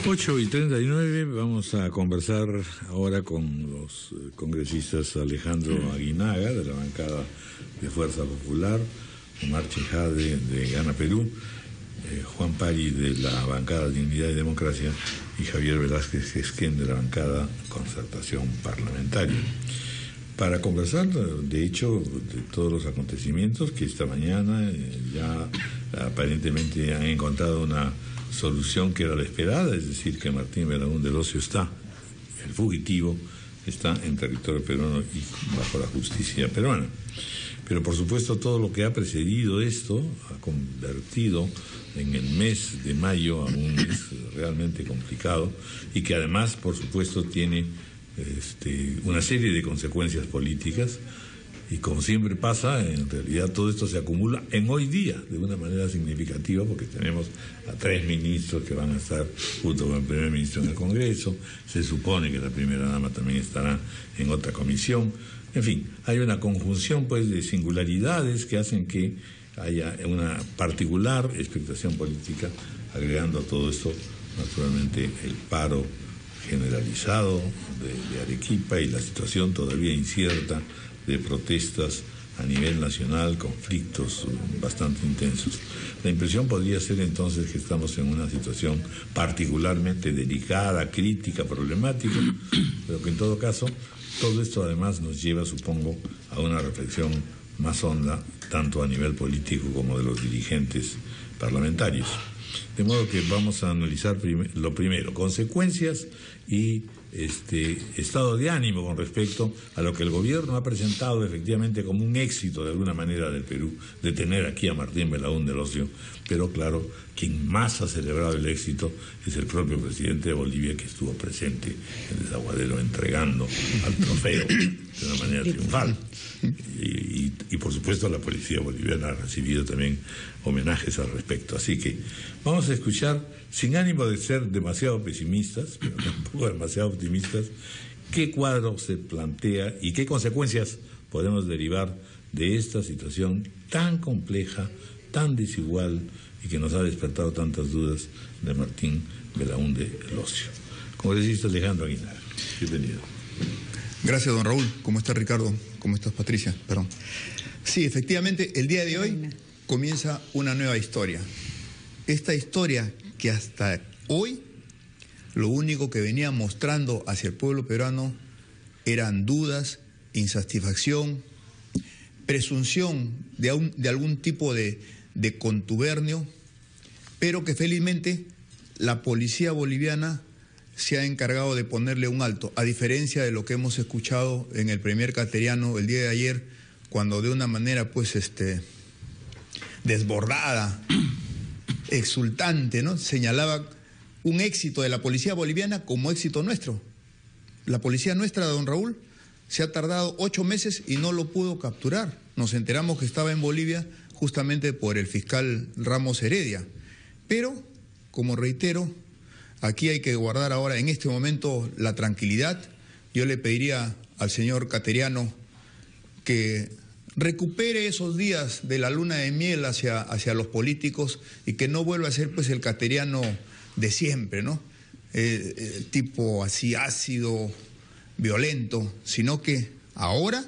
8:39, vamos a conversar ahora con los congresistas Alejandro Aguinaga, de la bancada de Fuerza Popular, Omar Chejade, de Gana Perú, Juan Pari, de la bancada Dignidad y Democracia, y Javier Velázquez Esquén, de la bancada Concertación Parlamentaria, para conversar, de hecho, de todos los acontecimientos que esta mañana ya aparentemente han encontrado una solución que era la esperada, es decir, que Martín Belaúnde Locio está, el fugitivo, está en territorio peruano y bajo la justicia peruana. Pero por supuesto todo lo que ha precedido esto ha convertido en el mes de mayo a un mes realmente complicado y que además, por supuesto, tiene una serie de consecuencias políticas. Y como siempre pasa, en realidad todo esto se acumula en hoy día de una manera significativa, porque tenemos a 3 ministros que van a estar junto con el primer ministro en el Congreso. Se supone que la primera dama también estará en otra comisión. En fin, hay una conjunción pues de singularidades que hacen que haya una particular expectación política, agregando a todo esto naturalmente el paro generalizado de Arequipa y la situación todavía incierta de protestas a nivel nacional, conflictos bastante intensos. La impresión podría ser entonces que estamos en una situación particularmente delicada, crítica, problemática, pero que en todo caso todo esto además nos lleva, supongo, a una reflexión más honda, tanto a nivel político como de los dirigentes parlamentarios. De modo que vamos a analizar lo primero, consecuencias y estado de ánimo con respecto a lo que el gobierno ha presentado efectivamente como un éxito de alguna manera del Perú, de tener aquí a Martín Belaúnde Locio, pero claro, quien más ha celebrado el éxito es el propio presidente de Bolivia, que estuvo presente en Desaguadero entregando al trofeo de una manera triunfal. Y por supuesto la policía boliviana ha recibido también homenajes al respecto. Así que vamos a escuchar, sin ánimo de ser demasiado pesimistas, pero tampoco demasiado optimistas, qué cuadro se plantea y qué consecuencias podemos derivar de esta situación tan compleja, tan desigual y que nos ha despertado tantas dudas de Martín Belaúnde Locio. Congresista Alejandro Aguinaga, bienvenido. Gracias, don Raúl. ¿Cómo está Ricardo? ¿Cómo estás, Patricia? Perdón. Sí, efectivamente, el día de hoy comienza una nueva historia. Esta historia que hasta hoy lo único que venía mostrando hacia el pueblo peruano eran dudas, insatisfacción, presunción de algún tipo de contubernio, pero que felizmente la policía boliviana se ha encargado de ponerle un alto, a diferencia de lo que hemos escuchado en el premier Cateriano el día de ayer, cuando de una manera pues desbordada, exultante, ¿no?, señalaba un éxito de la policía boliviana como éxito nuestro. La policía nuestra, don Raúl, se ha tardado 8 meses y no lo pudo capturar. Nos enteramos que estaba en Bolivia justamente por el fiscal Ramos Heredia. Pero, como reitero, aquí hay que guardar ahora, en este momento, la tranquilidad. Yo le pediría al señor Cateriano que recupere esos días de la luna de miel hacia los políticos y que no vuelva a ser pues el Cateriano de siempre, ¿no? Tipo así ácido, violento, sino que ahora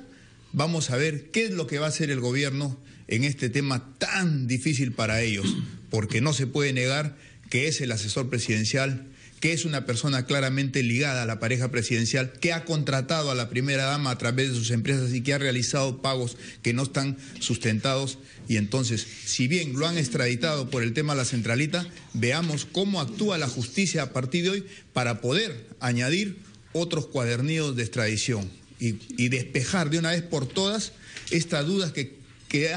vamos a ver qué es lo que va a hacer el gobierno en este tema tan difícil para ellos, porque no se puede negar que es el asesor presidencial, que es una persona claramente ligada a la pareja presidencial, que ha contratado a la primera dama a través de sus empresas y que ha realizado pagos que no están sustentados. Y entonces, si bien lo han extraditado por el tema de la centralita, veamos cómo actúa la justicia a partir de hoy para poder añadir otros cuadernillos de extradición y despejar de una vez por todas estas dudas que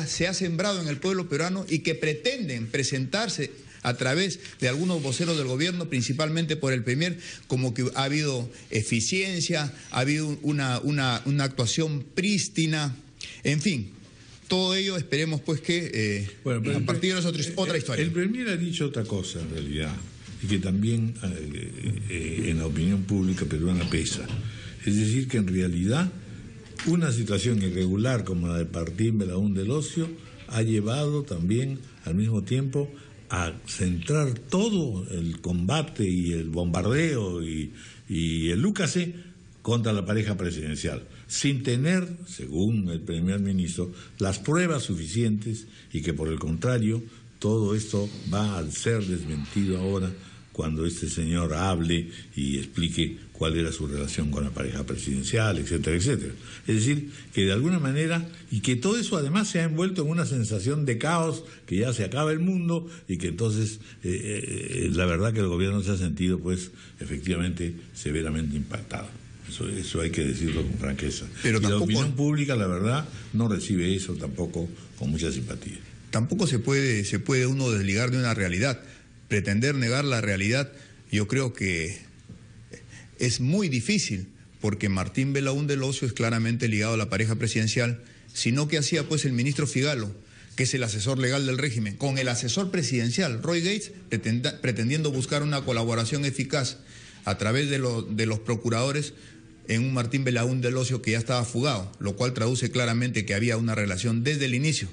se ha sembrado en el pueblo peruano y que pretenden presentarse a través de algunos voceros del gobierno, principalmente por el premier, como que ha habido eficiencia, ha habido una actuación prístina, en fin. Todo ello esperemos pues que a partir de nosotros otra historia. El premier ha dicho otra cosa en realidad, y que también en la opinión pública peruana pesa. Es decir, que en realidad una situación irregular como la de Martín Belaúnde del Ocio ha llevado también al mismo tiempo a centrar todo el combate y el bombardeo y el lúcase contra la pareja presidencial, sin tener, según el primer ministro, las pruebas suficientes, y que por el contrario todo esto va a ser desmentido ahora cuando este señor hable y explique cuál era su relación con la pareja presidencial, etcétera, etcétera. Es decir, que de alguna manera, y que todo eso además se ha envuelto en una sensación de caos, que ya se acaba el mundo, y que entonces la verdad que el gobierno se ha sentido pues efectivamente severamente impactado. Eso hay que decirlo con franqueza. Pero y la opinión pública, la verdad, no recibe eso tampoco con mucha simpatía. Tampoco se puede uno desligar de una realidad. Pretender negar la realidad, yo creo que es muy difícil, porque Martín Belaúnde del Ocio es claramente ligado a la pareja presidencial, sino que hacía pues el ministro Figalo, que es el asesor legal del régimen, con el asesor presidencial, Roy Gates, pretendiendo buscar una colaboración eficaz a través de los procuradores en un Martín Belaúnde del Ocio que ya estaba fugado, lo cual traduce claramente que había una relación desde el inicio.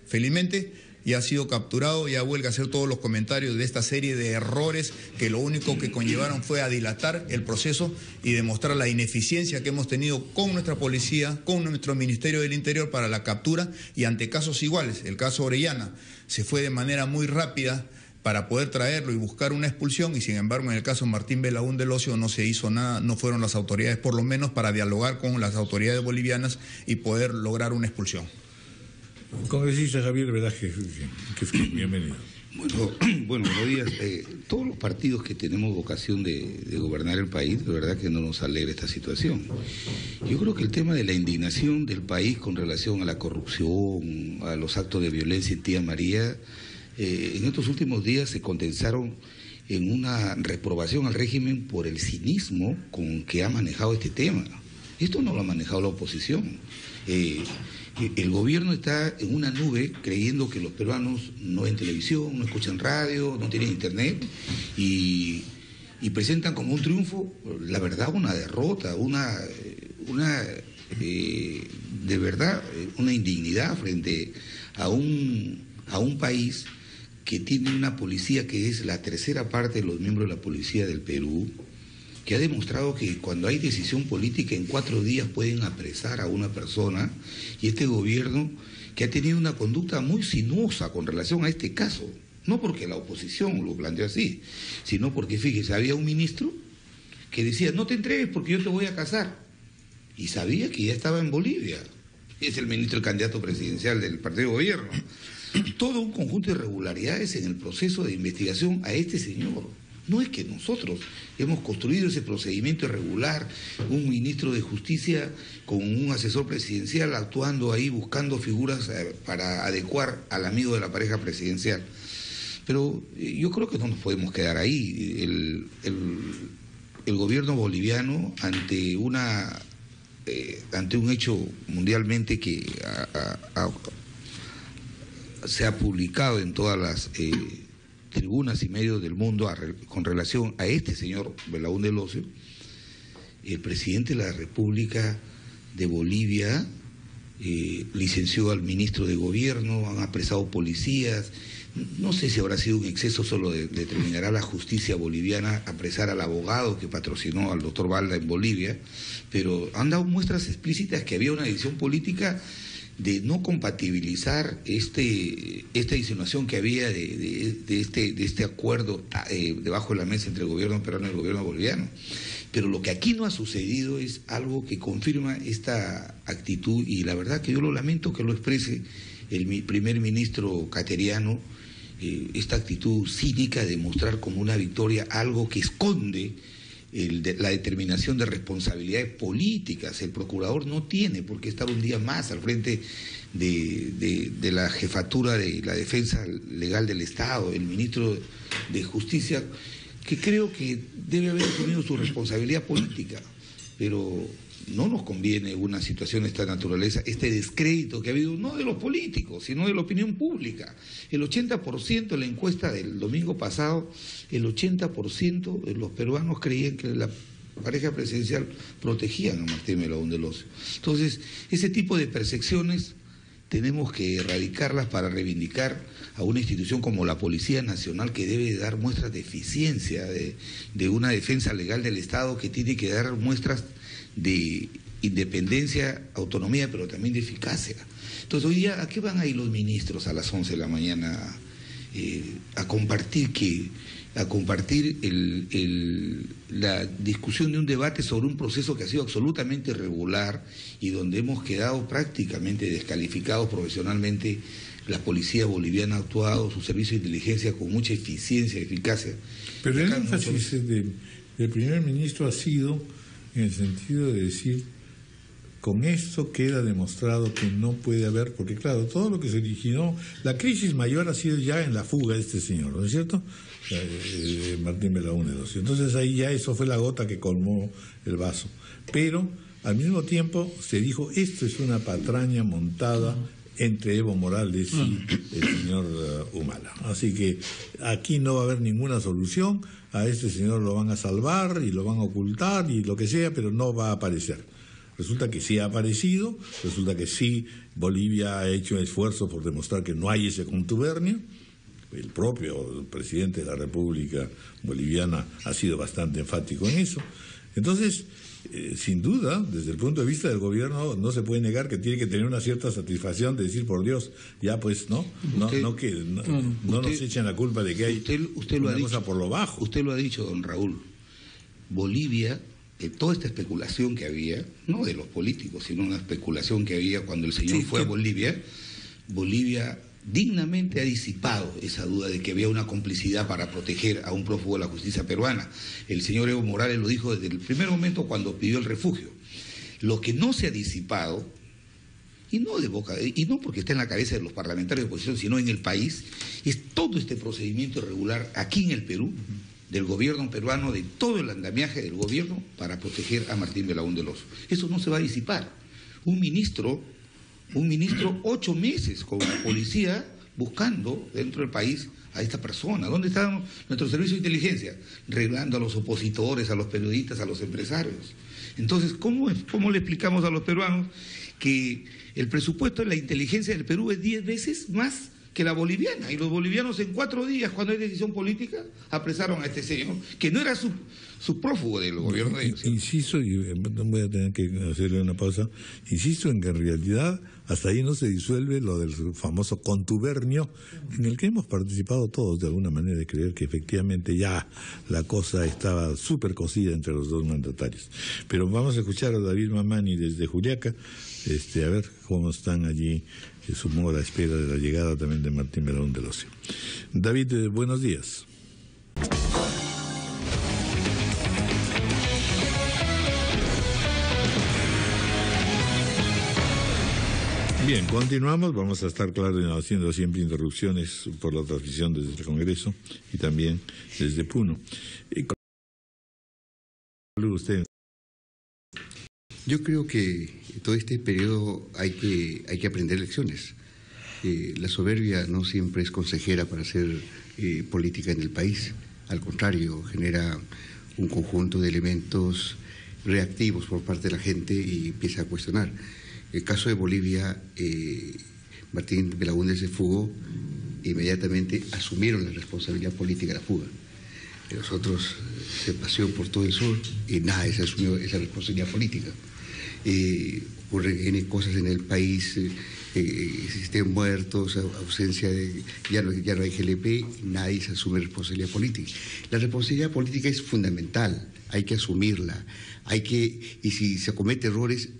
Felizmente ya ha sido capturado, ya vuelve a hacer todos los comentarios de esta serie de errores que lo único que conllevaron fue a dilatar el proceso y demostrar la ineficiencia que hemos tenido con nuestra policía, con nuestro Ministerio del Interior para la captura, y ante casos iguales. El caso Orellana se fue de manera muy rápida para poder traerlo y buscar una expulsión, y sin embargo en el caso Martín Belaúnde del Ocio no se hizo nada, no fueron las autoridades por lo menos para dialogar con las autoridades bolivianas y poder lograr una expulsión. Congresista Javier Velaje, bienvenido. Bueno, buenos días. Todos los partidos que tenemos vocación de gobernar el país, de verdad que no nos alegra esta situación. Yo creo que el tema de la indignación del país con relación a la corrupción, a los actos de violencia en Tía María, en estos últimos días se condensaron en una reprobación al régimen por el cinismo con que ha manejado este tema. Esto no lo ha manejado la oposición. El gobierno está en una nube creyendo que los peruanos no ven televisión, no escuchan radio, no tienen internet y presentan como un triunfo, la verdad, una derrota, de verdad, una indignidad frente a un país que tiene una policía que es la tercera parte de los miembros de la policía del Perú, que ha demostrado que cuando hay decisión política en 4 días pueden apresar a una persona, y este gobierno que ha tenido una conducta muy sinuosa con relación a este caso, no porque la oposición lo planteó así, sino porque, fíjese, había un ministro que decía, no te entregues porque yo te voy a casar, y sabía que ya estaba en Bolivia, es el ministro, el candidato presidencial del partido de gobierno. Todo un conjunto de irregularidades en el proceso de investigación a este señor. No es que nosotros hemos construido ese procedimiento irregular, un ministro de Justicia con un asesor presidencial actuando ahí buscando figuras para adecuar al amigo de la pareja presidencial. Pero yo creo que no nos podemos quedar ahí. El gobierno boliviano, ante un hecho mundialmente que se ha publicado en todas las tribunas y medios del mundo con relación a este señor Belaúnde del Ocio, el presidente de la República de Bolivia licenció al ministro de gobierno, han apresado policías. No sé si habrá sido un exceso, solo determinará la justicia boliviana apresar al abogado que patrocinó al doctor Balda en Bolivia, pero han dado muestras explícitas que había una decisión política de no compatibilizar esta insinuación que había de este acuerdo debajo de la mesa entre el gobierno peruano y el gobierno boliviano. Pero lo que aquí no ha sucedido es algo que confirma esta actitud, y la verdad que yo lo lamento que lo exprese el primer ministro cateriano, esta actitud cínica de mostrar como una victoria algo que esconde la determinación de responsabilidades políticas. El procurador no tiene por qué estar un día más al frente de la jefatura de la defensa legal del Estado, el ministro de Justicia, que creo que debe haber asumido su responsabilidad política, pero no nos conviene una situación de esta naturaleza, este descrédito que ha habido, no de los políticos, sino de la opinión pública. El 80% en la encuesta del domingo pasado, el 80% de los peruanos creían que pareja presidencial protegían a Martín Belaúnde Locio. Entonces, ese tipo de percepciones tenemos que erradicarlas para reivindicar a una institución como la Policía Nacional, que debe dar muestras de eficiencia, de una defensa legal del Estado, que tiene que dar muestras de independencia, autonomía, pero también de eficacia. Entonces, hoy día, ¿a qué van a ir los ministros a las 11 de la mañana a compartir la discusión de un debate sobre un proceso que ha sido absolutamente irregular y donde hemos quedado prácticamente descalificados profesionalmente? La policía boliviana ha actuado, su servicio de inteligencia con mucha eficiencia y eficacia. Pero el énfasis del primer ministro ha sido en el sentido de decir, con esto queda demostrado que no puede haber, porque claro, todo lo que se originó, la crisis mayor ha sido ya en la fuga de este señor, ¿no es cierto? Martín Belaúnde Locio. Entonces ahí ya eso fue la gota que colmó el vaso. Pero al mismo tiempo se dijo, esto es una patraña montada entre Evo Morales y el señor Humala. Así que aquí no va a haber ninguna solución, a este señor lo van a salvar y lo van a ocultar y lo que sea, pero no va a aparecer. Resulta que sí ha aparecido, resulta que sí Bolivia ha hecho un esfuerzo por demostrar que no hay ese contubernio. El propio presidente de la República Boliviana ha sido bastante enfático en eso. Entonces, sin duda, desde el punto de vista del gobierno, no se puede negar que tiene que tener una cierta satisfacción de decir, por Dios, ya pues, no nos echen la culpa de que hay una cosa por lo bajo. Usted lo ha dicho, don Raúl. Bolivia, toda esta especulación que había, no de los políticos, sino una especulación que había cuando el señor fue a Bolivia, Bolivia dignamente ha disipado esa duda de que había una complicidad para proteger a un prófugo de la justicia peruana. El señor Evo Morales lo dijo desde el primer momento cuando pidió el refugio. Lo que no se ha disipado, y no porque está en la cabeza de los parlamentarios de oposición, sino en el país, es todo este procedimiento irregular aquí en el Perú, del gobierno peruano, de todo el andamiaje del gobierno para proteger a Martín Belaúnde Locio. Eso no se va a disipar. Un ministro 8 meses con la policía buscando dentro del país a esta persona. ¿Dónde están nuestros servicios de inteligencia? Reglando a los opositores, a los periodistas, a los empresarios. Entonces, ¿cómo le explicamos a los peruanos que el presupuesto de la inteligencia del Perú es 10 veces más que la boliviana? Y los bolivianos en 4 días, cuando hay decisión política, apresaron a este señor, que no era su prófugo del gobierno de ellos. Insisto, y voy a tener que hacerle una pausa, insisto en que en realidad hasta ahí no se disuelve lo del famoso contubernio en el que hemos participado todos de alguna manera, de creer que efectivamente ya la cosa estaba súper cocida entre los dos mandatarios. Pero vamos a escuchar a David Mamani desde Juliaca, a ver cómo están allí, supongo a la espera de la llegada también de Martín Belaúnde Locio. David, buenos días. Bien, continuamos. Vamos a estar, claro, haciendo siempre interrupciones por la transmisión desde el Congreso y también desde Puno. Usted. Yo creo que todo este periodo hay que aprender lecciones. La soberbia no siempre es consejera para hacer política en el país. Al contrario, genera un conjunto de elementos reactivos por parte de la gente y empieza a cuestionar. El caso de Bolivia, Martín Belaúnde se fugó, inmediatamente asumieron la responsabilidad política de la fuga. Nosotros se paseó por todo el sur y nadie se asumió esa responsabilidad política. Ocurren cosas en el país, existen muertos, ausencia de, ya no hay GLP, y nadie se asume responsabilidad política. La responsabilidad política es fundamental, hay que asumirla, y si se comete errores,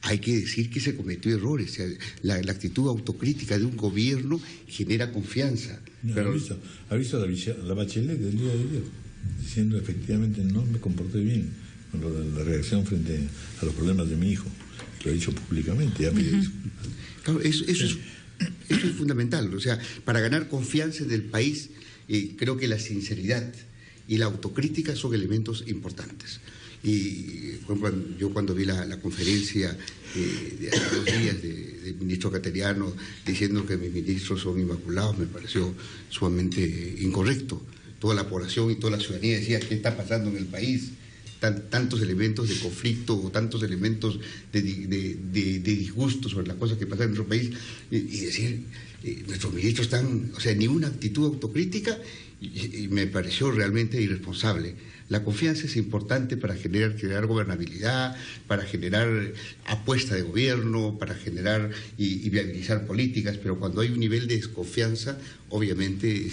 hay que decir que se cometió errores. O sea, la actitud autocrítica de un gobierno genera confianza. Pero ¿Ha visto la Bachelet del día de ayer? Diciendo efectivamente no me comporté bien con la reacción frente a los problemas de mi hijo. Lo ha dicho públicamente, ya pide disculpas. Claro, eso es fundamental. O sea, para ganar confianza en el país, creo que la sinceridad y la autocrítica son elementos importantes. Y yo cuando vi la conferencia de hace 2 días del ministro Cateriano diciendo que mis ministros son inmaculados, me pareció sumamente incorrecto. Toda la población y toda la ciudadanía decía, ¿qué está pasando en el país? tantos elementos de conflicto o tantos elementos de disgusto sobre las cosas que pasan en nuestro país y decir, nuestros ministros están, o sea, ni una actitud autocrítica y me pareció realmente irresponsable. La confianza es importante para generar gobernabilidad, para generar apuesta de gobierno, para generar y viabilizar políticas, pero cuando hay un nivel de desconfianza, obviamente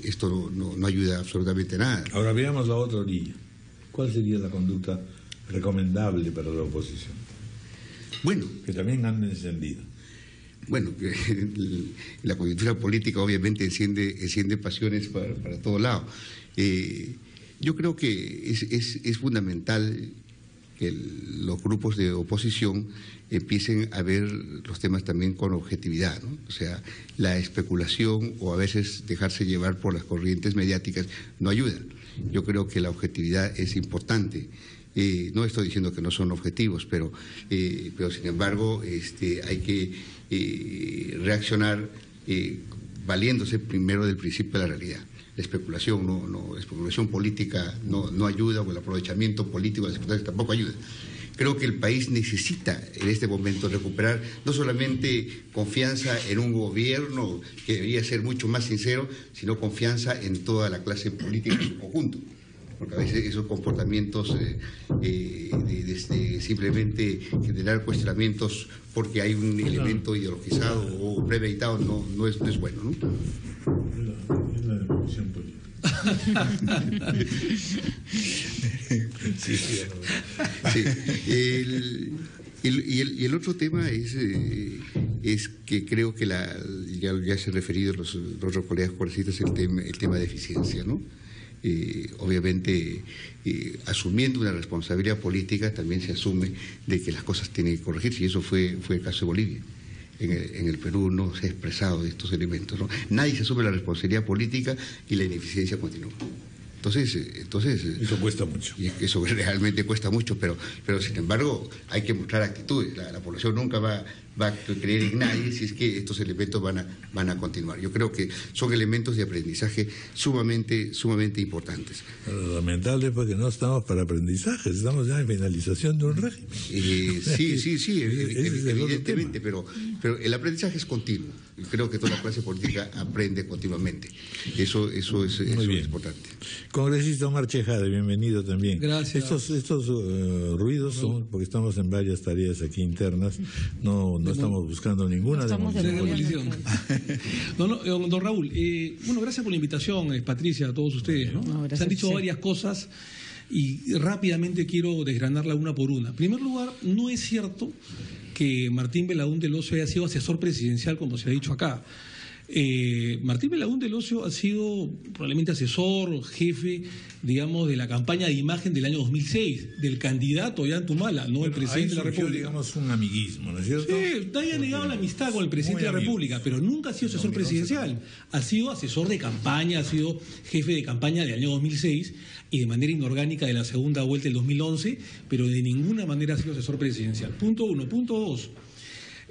esto no ayuda absolutamente a nada. Ahora veamos la otra orilla. ¿Cuál sería la conducta recomendable para la oposición? Bueno, que también han encendido. Bueno, la coyuntura política obviamente enciende pasiones para todos lados. Yo creo que es fundamental que los grupos de oposición empiecen a ver los temas también con objetividad, ¿no? O sea, la especulación o a veces dejarse llevar por las corrientes mediáticas no ayudan. Yo creo que la objetividad es importante. No estoy diciendo que no son objetivos, pero sin embargo hay que reaccionar valiéndose primero del principio de la realidad. La especulación, la especulación política no ayuda, o el aprovechamiento político de las circunstancias tampoco ayuda. Creo que el país necesita en este momento recuperar no solamente confianza en un gobierno que debería ser mucho más sincero, sino confianza en toda la clase política en su conjunto. Porque a veces esos comportamientos simplemente generar cuestionamientos porque hay un elemento ideologizado o premeditado no es bueno, ¿no? Es la evolución política. Sí. El otro tema es que creo que ya se han referido los otros colegas congresistas el tema de eficiencia, ¿no? Obviamente, asumiendo una responsabilidad política, también se asume de que las cosas tienen que corregirse, y eso fue el caso de Bolivia. En el Perú no se ha expresado de estos elementos, ¿no? Nadie se asume la responsabilidad política y la ineficiencia continúa. Entonces eso cuesta mucho. Y eso realmente cuesta mucho, pero sin embargo hay que mostrar actitudes. La población nunca va a creer en nadie si es que estos elementos van a continuar. Yo creo que son elementos de aprendizaje sumamente importantes. Lo lamentable es que no estamos para aprendizaje, estamos ya en finalización de un régimen. Sí, evidentemente, pero el aprendizaje es continuo. Creo que toda la clase política aprende continuamente. Eso es importante. Congresista Omar Chejade, bienvenido también. Gracias. Estos ruidos son porque estamos en varias tareas aquí internas, no estamos buscando ninguna demolición. Don Raúl, gracias por la invitación, Patricia, a todos ustedes, ¿no? Se han dicho varias cosas y rápidamente quiero desgranarla una por una. En primer lugar, no es cierto que Martín Belaúnde del Ocio haya sido asesor presidencial, como se ha dicho acá. Martín Belaúnde del Ocio ha sido probablemente asesor, jefe, digamos, de la campaña de imagen del año 2006, del candidato Ollanta-Humala, no el presidente de la República. Digamos, un amiguismo, ¿no es cierto? Sí, nadie ha negado la amistad con el presidente de la República, pero nunca ha sido asesor presidencial. Ha sido asesor de campaña, ha sido jefe de campaña del año 2006 y de manera inorgánica de la segunda vuelta del 2011, pero de ninguna manera ha sido asesor presidencial. Punto uno. Punto dos.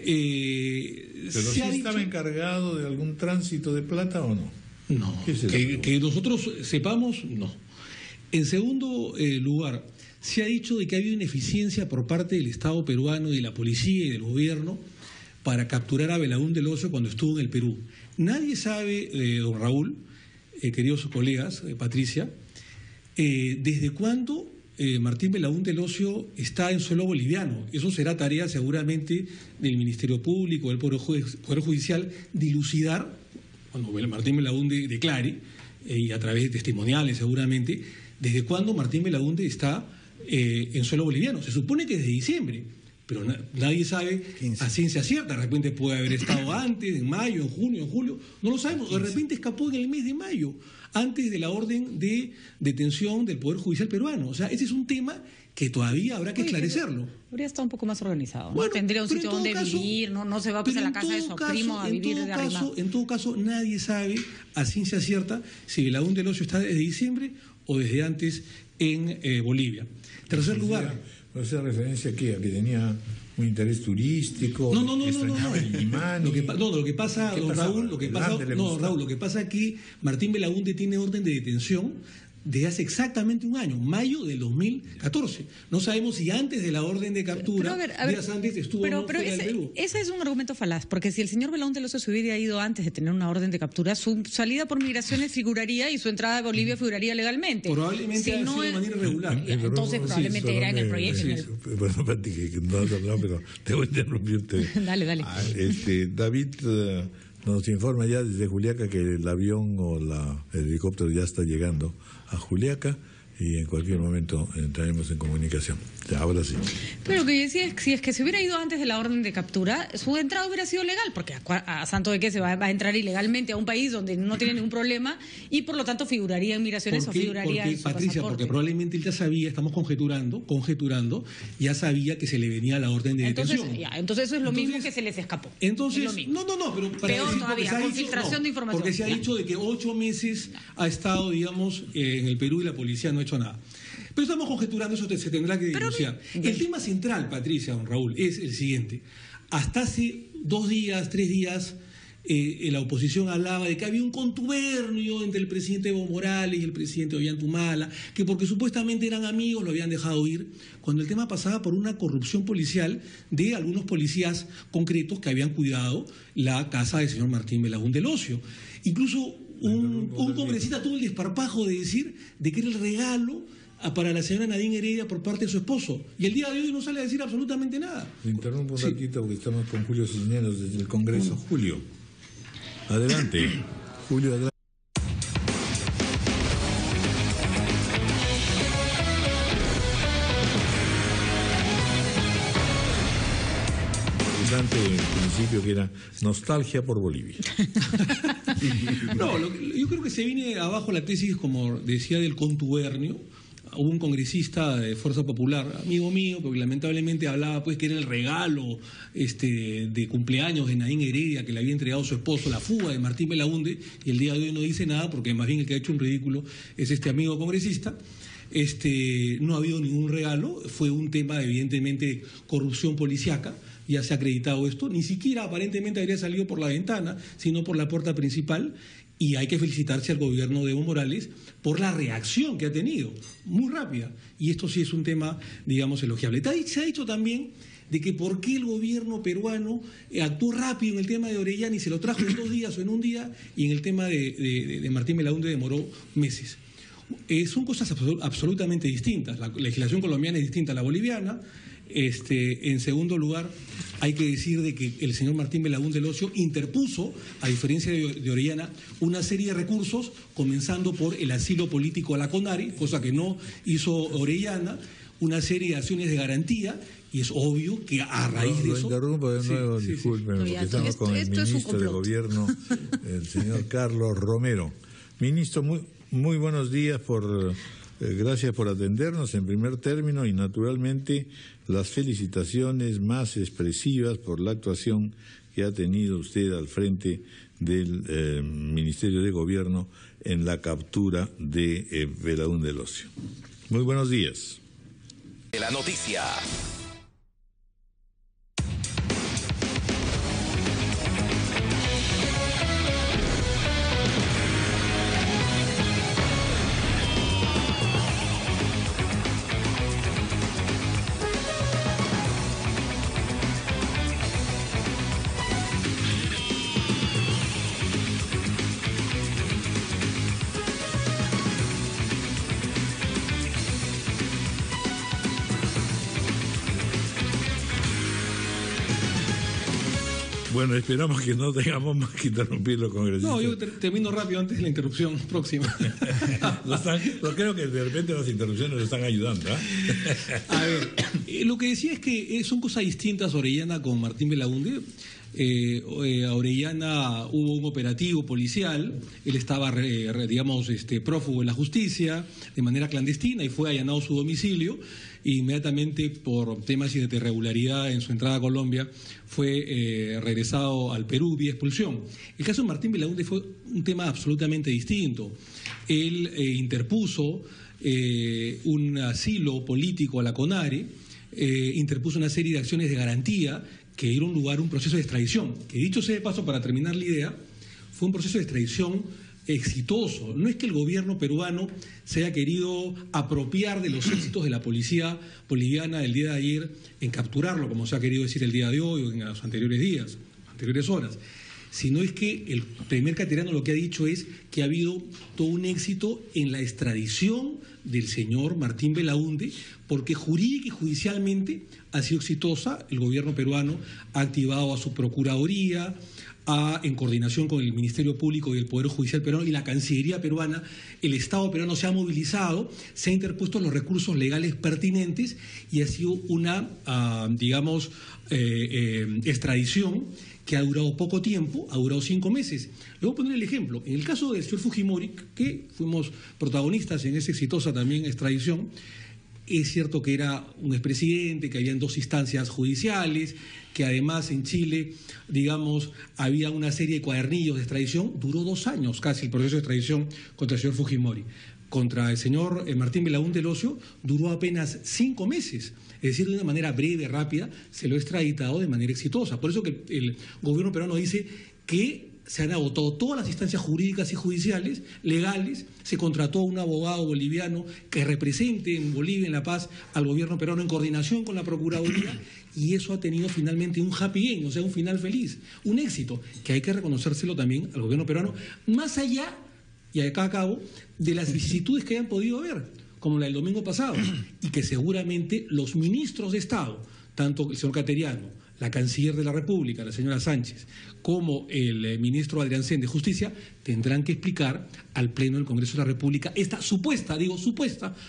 ¿Pero sí estaba encargado de algún tránsito de plata o no? No, que nosotros sepamos, no. En segundo lugar, se ha dicho de que ha habido ineficiencia por parte del Estado peruano, de la policía y del gobierno para capturar a Belaúnde del Ocio cuando estuvo en el Perú. Nadie sabe, don Raúl, queridos colegas, Patricia, desde cuándo Martín Belaúnde del Ocio está en suelo boliviano. Eso será tarea seguramente del Ministerio Público, del Poder Judicial, dilucidar, cuando Martín Belaúnde declare, y a través de testimoniales seguramente, desde cuándo Martín Belaúnde está en suelo boliviano. Se supone que desde diciembre, pero nadie sabe 15. A ciencia cierta. De repente puede haber estado antes, en mayo, en junio, en julio, no lo sabemos. 15. De repente escapó en el mes de mayo, antes de la orden de detención del Poder Judicial peruano. O sea, ese es un tema que todavía habrá que esclarecerlo. Habría estado un poco más organizado, ¿no? Bueno, tendría un sitio donde vivir, no se va pues a la casa de su primo a vivir de arrimado. En todo caso, nadie sabe a ciencia cierta si Belaúnde del Ocio está desde diciembre o desde antes en Bolivia. Tercer lugar. ¿No hace referencia a qué? ¿A que tenía un interés turístico? No. El Limani. Lo que pasa, don Raúl, lo que pasa es que Martín Belaúnde tiene orden de detención desde hace exactamente un año, mayo del 2014. No sabemos si antes de la orden de captura, días antes estuvo o no fuera del Perú. Ese es un argumento falaz, porque si el señor Belaúnde Locio se hubiera ido antes de tener una orden de captura, su salida por migraciones figuraría y su entrada a Bolivia figuraría legalmente. Probablemente ha sido de manera irregular. Entonces probablemente era en el proyecto. Bueno, Pati, que no has hablado, pero te voy a interrumpirte. Dale. David nos informa ya desde Juliaca que el avión o el helicóptero ya está llegando a Juliaca y en cualquier momento entraremos en comunicación. Ya, ahora sí. Pero lo que yo decía es que si es que se hubiera ido antes de la orden de captura, su entrada hubiera sido legal, porque a santo de que se va a entrar ilegalmente a un país donde no tiene ningún problema y por lo tanto figuraría en migraciones o figuraría en su Patricia, pasaporte. porque probablemente él ya sabía, estamos conjeturando, ya sabía que se le venía la orden de detención. Entonces eso es lo mismo que se les escapó. Entonces, no, pero para peor decir, todavía, con filtración de información. Porque se ha dicho de que 8 meses ha estado, digamos, en el Perú y la policía no ha hecho nada. Pero estamos conjeturando, eso se tendrá que denunciar. El tema central, Patricia, don Raúl, es el siguiente. Hasta hace 2 días, 3 días, la oposición hablaba de que había un contubernio entre el presidente Evo Morales y el presidente Ollantumala, que porque supuestamente eran amigos lo habían dejado ir, cuando el tema pasaba por una corrupción policial de algunos policías concretos que habían cuidado la casa del señor Martín Belaúnde Locio. Incluso un congresista tuvo el desparpajo de decir de que era el regalo para la señora Nadine Heredia por parte de su esposo. Y el día de hoy no sale a decir absolutamente nada. Le interrumpo un ratito porque estamos con Julio Cisneros desde el Congreso. Julio, adelante. Julio, adelante. En principio que era nostalgia por Bolivia. No, yo creo que se viene abajo la tesis, como decía, del contubernio. Hubo un congresista de Fuerza Popular, amigo mío, porque lamentablemente hablaba pues que era el regalo de cumpleaños de Nadine Heredia que le había entregado su esposo, la fuga de Martín Belaúnde, y el día de hoy no dice nada porque más bien el que ha hecho un ridículo es este amigo congresista. No ha habido ningún regalo, fue un tema de evidentemente corrupción policiaca. Ya se ha acreditado esto, ni siquiera aparentemente habría salido por la ventana, sino por la puerta principal, y hay que felicitarse al gobierno de Evo Morales por la reacción que ha tenido, muy rápida, y esto sí es un tema, digamos, elogiable. Se ha dicho también de que por qué el gobierno peruano actuó rápido en el tema de Orellana y se lo trajo en 2 días o en un día, y en el tema de Martín Belaúnde demoró meses. Son cosas absolutamente distintas. La legislación colombiana es distinta a la boliviana. En segundo lugar, hay que decir de que el señor Martín Belaúnde Locio interpuso, a diferencia de Orellana, una serie de recursos, comenzando por el asilo político a la CONARE, cosa que no hizo Orellana, una serie de acciones de garantía, y es obvio que a raíz de eso... Interrumpo de nuevo, discúlpeme, porque estamos con el ministro de Gobierno, el señor Carlos Romero. Ministro, muy buenos días, gracias por atendernos en primer término y naturalmente las felicitaciones más expresivas por la actuación que ha tenido usted al frente del Ministerio de Gobierno en la captura de Belaúnde Locio. Muy buenos días. La noticia. Bueno, esperamos que no tengamos más que interrumpir los congresistas. No, yo termino rápido antes de la interrupción próxima. Creo que de repente las interrupciones nos están ayudando. A ver, lo que decía es que son cosas distintas Orellana con Martín Belaúnde. A Orellana hubo un operativo policial, él estaba, digamos, prófugo de la justicia de manera clandestina y fue allanado su domicilio. Inmediatamente, por temas de irregularidad en su entrada a Colombia, fue regresado al Perú vía expulsión. El caso de Martín Belaúnde fue un tema absolutamente distinto. Él interpuso un asilo político a la CONARE, interpuso una serie de acciones de garantía que dieron lugar a un proceso de extradición, que dicho sea de paso, para terminar la idea, fue un proceso de extradición exitoso. No es que el gobierno peruano se haya querido apropiar de los éxitos de la policía boliviana del día de ayer en capturarlo, como se ha querido decir el día de hoy o en los anteriores días, anteriores horas, sino es que el primer cateriano lo que ha dicho es que ha habido todo un éxito en la extradición del señor Martín Belaúnde, porque jurídica y judicialmente ha sido exitosa. El gobierno peruano ha activado a su Procuraduría, en coordinación con el Ministerio Público y el Poder Judicial peruano y la Cancillería peruana. El Estado peruano se ha movilizado, se ha interpuesto los recursos legales pertinentes y ha sido una, extradición que ha durado poco tiempo, ha durado 5 meses. Le voy a poner el ejemplo. En el caso del señor Fujimori, que fuimos protagonistas en esa exitosa también extradición, es cierto que era un expresidente, que habían 2 instancias judiciales, que además en Chile, había una serie de cuadernillos de extradición. Duró 2 años casi el proceso de extradición contra el señor Fujimori. Contra el señor Martín Belaúnde Locio duró apenas 5 meses. Es decir, de una manera breve, rápida, se lo ha extraditado de manera exitosa. Por eso que el gobierno peruano dice que se han agotado todas las instancias jurídicas y judiciales, legales, se contrató a un abogado boliviano que represente en Bolivia, en La Paz, al gobierno peruano en coordinación con la Procuraduría, y eso ha tenido finalmente un happy end, o sea, un final feliz, un éxito, que hay que reconocérselo también al gobierno peruano, más allá, y acá acabo, de las vicisitudes que hayan podido haber, como la del domingo pasado, y que seguramente los ministros de Estado, tanto el señor Cateriano, la canciller de la República, la señora Sánchez, como el ministro Adrián Sen de Justicia, tendrán que explicar al Pleno del Congreso de la República esta supuesta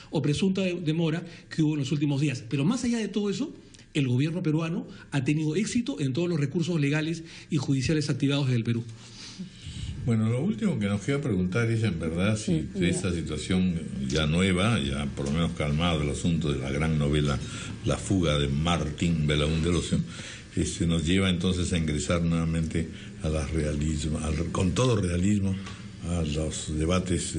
o presunta demora que hubo en los últimos días. Pero más allá de todo eso, el gobierno peruano ha tenido éxito en todos los recursos legales y judiciales activados desde el Perú. Bueno, lo último que nos queda preguntar es, en verdad, si esta situación ya nueva, ya por lo menos calmado el asunto de la gran novela La fuga de Martín Belaúnde Locio, nos lleva entonces a ingresar nuevamente con todo realismo a los debates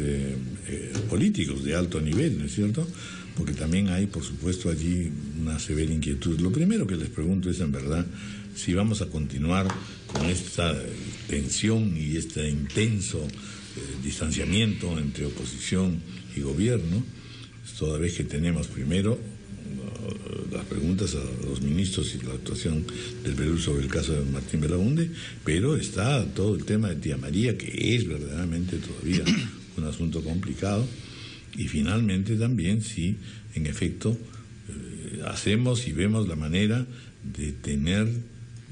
políticos de alto nivel, ¿no es cierto? Porque también hay, por supuesto, allí una severa inquietud. Lo primero que les pregunto es, en verdad, si vamos a continuar con esta tensión y este intenso distanciamiento entre oposición y gobierno, toda vez que tenemos primero las preguntas a los ministros y la actuación del Perú sobre el caso de Martín Belaúnde, pero está todo el tema de Tía María, que es verdaderamente todavía un asunto complicado, y finalmente también si en efecto hacemos y vemos la manera de tener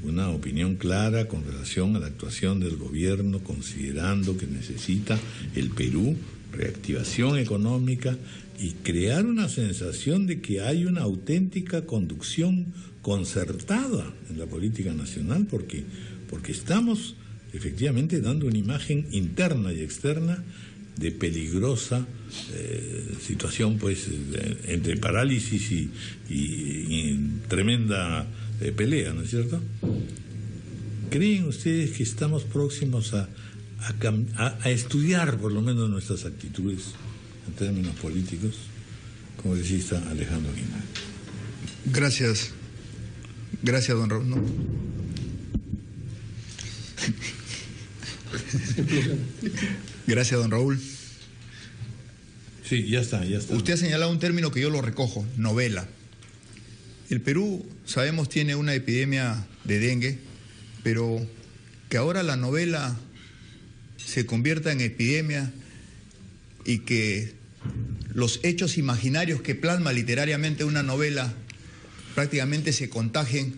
una opinión clara con relación a la actuación del gobierno, considerando que necesita el Perú reactivación económica y crear una sensación de que hay una auténtica conducción concertada en la política nacional, porque estamos efectivamente dando una imagen interna y externa de peligrosa situación, pues, entre parálisis y tremenda pelea, ¿no es cierto? ¿Creen ustedes que estamos próximos a estudiar por lo menos nuestras actitudes en términos políticos? Congresista Alejandro Aguinaga. Gracias, don Raúl. No. Gracias, don Raúl. Sí, ya está. Usted ha señalado un término que yo lo recojo, novela. El Perú, sabemos, tiene una epidemia de dengue, pero que ahora la novela se convierta en epidemia y que los hechos imaginarios que plasma literariamente una novela prácticamente se contagien,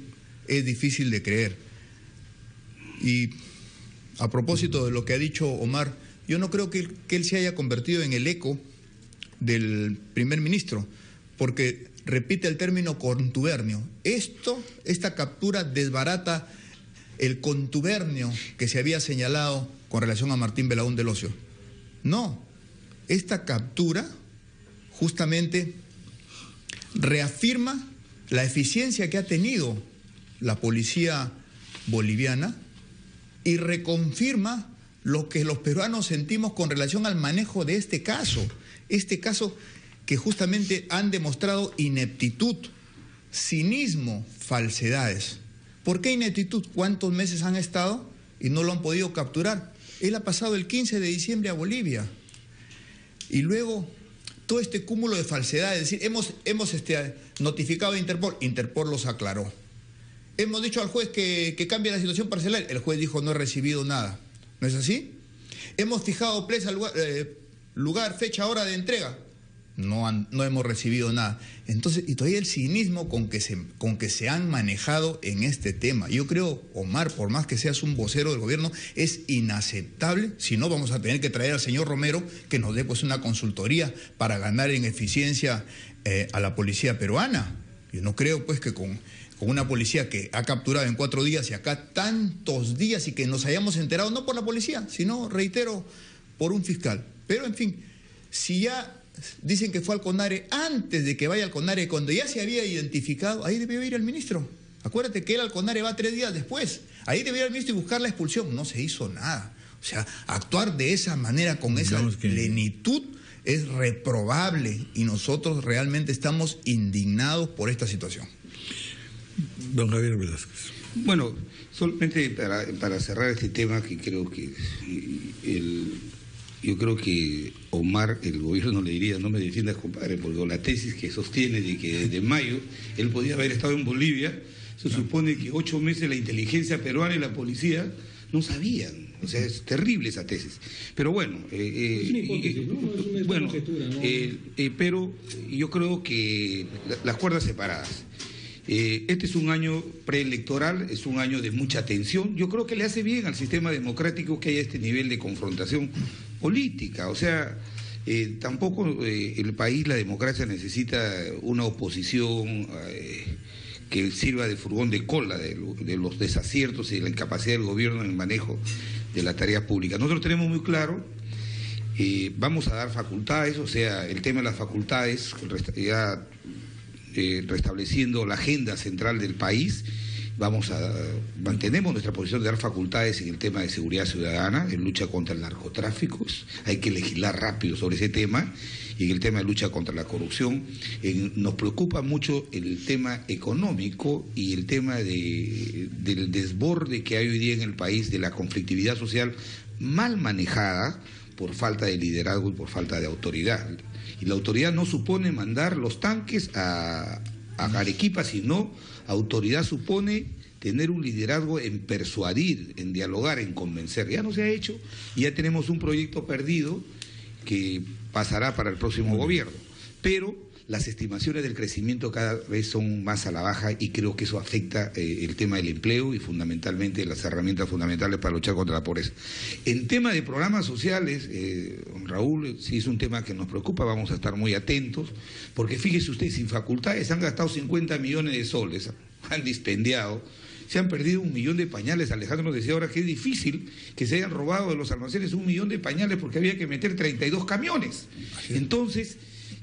es difícil de creer. Y a propósito de lo que ha dicho Omar, yo no creo que él se haya convertido en el eco del primer ministro, porque repite el término contubernio. Esta captura desbarata el contubernio que se había señalado con relación a Martín Belaúnde Locio. No, esta captura justamente reafirma la eficiencia que ha tenido la policía boliviana y reconfirma lo que los peruanos sentimos con relación al manejo de este caso que justamente han demostrado ineptitud, cinismo, falsedades. ¿Por qué ineptitud? ¿Cuántos meses han estado y no lo han podido capturar? Él ha pasado el 15 de diciembre a Bolivia. Y luego, todo este cúmulo de falsedades, es decir, hemos notificado a Interpol, Interpol los aclaró. Hemos dicho al juez que cambie la situación parcelar, el juez dijo no he recibido nada. ¿No es así? Hemos fijado lugar, fecha, hora de entrega. No hemos recibido nada. Entonces, y todavía el cinismo con que se han manejado en este tema. Yo creo, Omar, por más que seas un vocero del gobierno, es inaceptable. Si no, vamos a tener que traer al señor Romero que nos dé pues una consultoría para ganar en eficiencia a la policía peruana. Yo no creo pues que con una policía que ha capturado en 4 días y acá tantos días y que nos hayamos enterado, no por la policía, sino, reitero, por un fiscal. Pero, en fin, si ya dicen que fue al CONARE, antes de que vaya al CONARE, cuando ya se había identificado, ahí debió ir el ministro. Acuérdate que él al CONARE va 3 días después. Ahí debió ir el ministro y buscar la expulsión. No se hizo nada. O sea, actuar de esa manera, con esa plenitud, es reprobable. Y nosotros realmente estamos indignados por esta situación. Don Javier Velázquez. Bueno, solamente para cerrar este tema, que creo que yo creo que Omar, el gobierno le diría, no me defiendas, compadre, porque la tesis que sostiene de que desde mayo él podía haber estado en Bolivia, se supone que 8 meses la inteligencia peruana y la policía no sabían. O sea, es terrible esa tesis. Pero bueno, es una hipótesis, ¿no? Es una conjetura, ¿no? Pero yo creo que las cuerdas separadas. Este es un año preelectoral, es un año de mucha tensión. Yo creo que le hace bien al sistema democrático que haya este nivel de confrontación política. O sea, tampoco el país, la democracia necesita una oposición que sirva de furgón de cola de los desaciertos y de la incapacidad del gobierno en el manejo de las tareas públicas. Nosotros tenemos muy claro, vamos a dar facultades, o sea, el tema de las facultades, ya restableciendo la agenda central del país, mantenemos nuestra posición de dar facultades en el tema de seguridad ciudadana, en lucha contra el narcotráfico. Hay que legislar rápido sobre ese tema, y en el tema de lucha contra la corrupción. Nos preocupa mucho el tema económico y el tema del desborde que hay hoy día en el país, de la conflictividad social mal manejada por falta de liderazgo y por falta de autoridad. Y la autoridad no supone mandar los tanques a Arequipa, sino autoridad supone tener un liderazgo en persuadir, en dialogar, en convencer. Ya no se ha hecho y ya tenemos un proyecto perdido que pasará para el próximo gobierno. Pero las estimaciones del crecimiento cada vez son más a la baja, y creo que eso afecta el tema del empleo y fundamentalmente las herramientas fundamentales para luchar contra la pobreza. En tema de programas sociales, Raúl, sí es un tema que nos preocupa, vamos a estar muy atentos, porque fíjese usted, sin facultades han gastado 50 millones de soles, han dispendiado, se han perdido 1 millón de pañales. Alejandro nos decía ahora que es difícil que se hayan robado de los almacenes 1 millón de pañales porque había que meter 32 camiones. Entonces,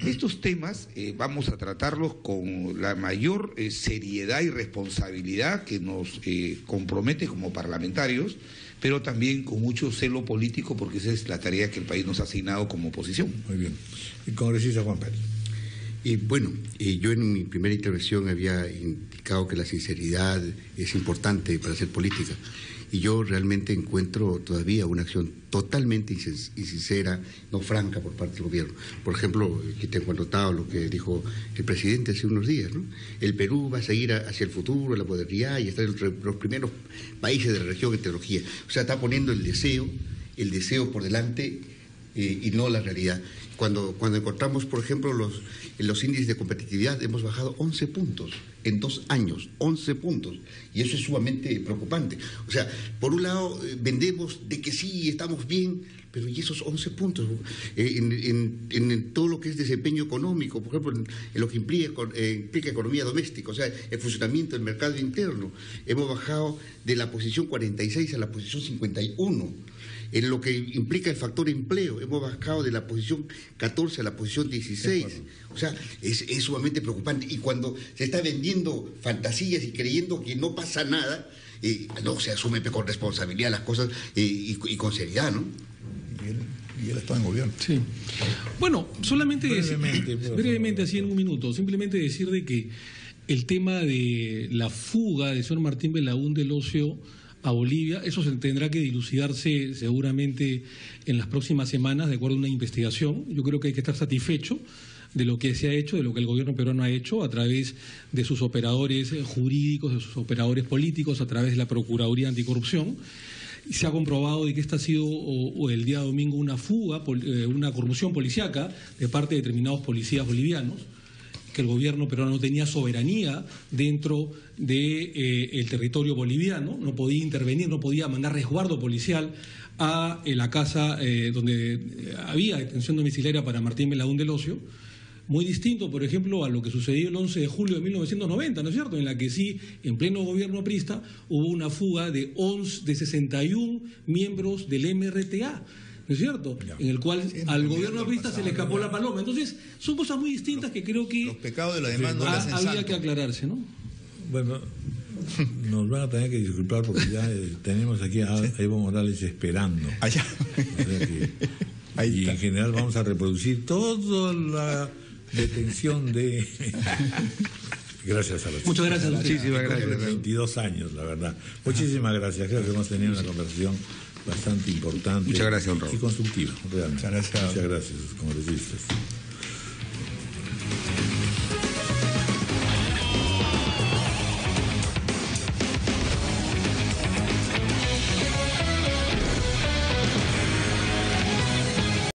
estos temas vamos a tratarlos con la mayor seriedad y responsabilidad que nos compromete como parlamentarios, pero también con mucho celo político, porque esa es la tarea que el país nos ha asignado como oposición. Muy bien. El congresista Juan Pérez. Bueno, yo en mi primera intervención había indicado que la sinceridad es importante para hacer política, y yo realmente encuentro todavía una acción totalmente insincera, no franca, por parte del gobierno. Por ejemplo, que tengo anotado lo que dijo el presidente hace unos días, ¿no? El Perú va a seguir hacia el futuro, la modernidad, y está entre los primeros países de la región en tecnología. O sea, está poniendo el deseo por delante y no la realidad. Cuando encontramos, por ejemplo, los índices de competitividad, hemos bajado 11 puntos en 2 años, 11 puntos, y eso es sumamente preocupante. O sea, por un lado vendemos de que sí, estamos bien, pero ¿y esos 11 puntos? En todo lo que es desempeño económico, por ejemplo, en lo que implica economía doméstica, o sea, el funcionamiento del mercado interno, hemos bajado de la posición 46 a la posición 51. En lo que implica el factor empleo, hemos bajado de la posición 14 a la posición 16. O sea, es sumamente preocupante. Y cuando se está vendiendo fantasías y creyendo que no pasa nada, no se asume con responsabilidad las cosas y con seriedad, ¿no? Y él está en gobierno. Sí. Bueno, solamente brevemente, así en 1 minuto, simplemente decir de que el tema de la fuga del señor Martín Belaúnde Locio a Bolivia. Eso se tendrá que dilucidarse seguramente en las próximas semanas, de acuerdo a una investigación. Yo creo que hay que estar satisfecho de lo que se ha hecho, de lo que el gobierno peruano ha hecho a través de sus operadores jurídicos, de sus operadores políticos, a través de la Procuraduría Anticorrupción. Se ha comprobado de que esta ha sido el día domingo una fuga, una corrupción policíaca de parte de determinados policías bolivianos, que el gobierno peruano no tenía soberanía dentro del territorio boliviano, no podía intervenir, no podía mandar resguardo policial a la casa donde había detención domiciliaria para Martín Belaúnde Locio. Muy distinto, por ejemplo, a lo que sucedió el 11 de julio de 1990, ¿no es cierto?, en la que sí, en pleno gobierno aprista, hubo una fuga de 61 miembros del MRTA, ¿no es cierto?, en el cual al gobierno aprista se le escapó la paloma. Entonces, son cosas muy distintas que creo que los pecados de la demanda no le hacen había santo. que aclararse, ¿no? Bueno, nos van a tener que disculpar porque ya tenemos aquí a Evo Morales esperando. Allá. O sea que, Ahí y está. en general vamos a reproducir toda la detención de... Gracias a los Muchas gracias a usted. Muchísimas gracias. 22 años, la verdad. Muchísimas gracias. Creo que hemos tenido una conversación bastante importante. Muchas gracias, don Raúl. Y constructiva, realmente. Muchas gracias. Muchas gracias, congresistas.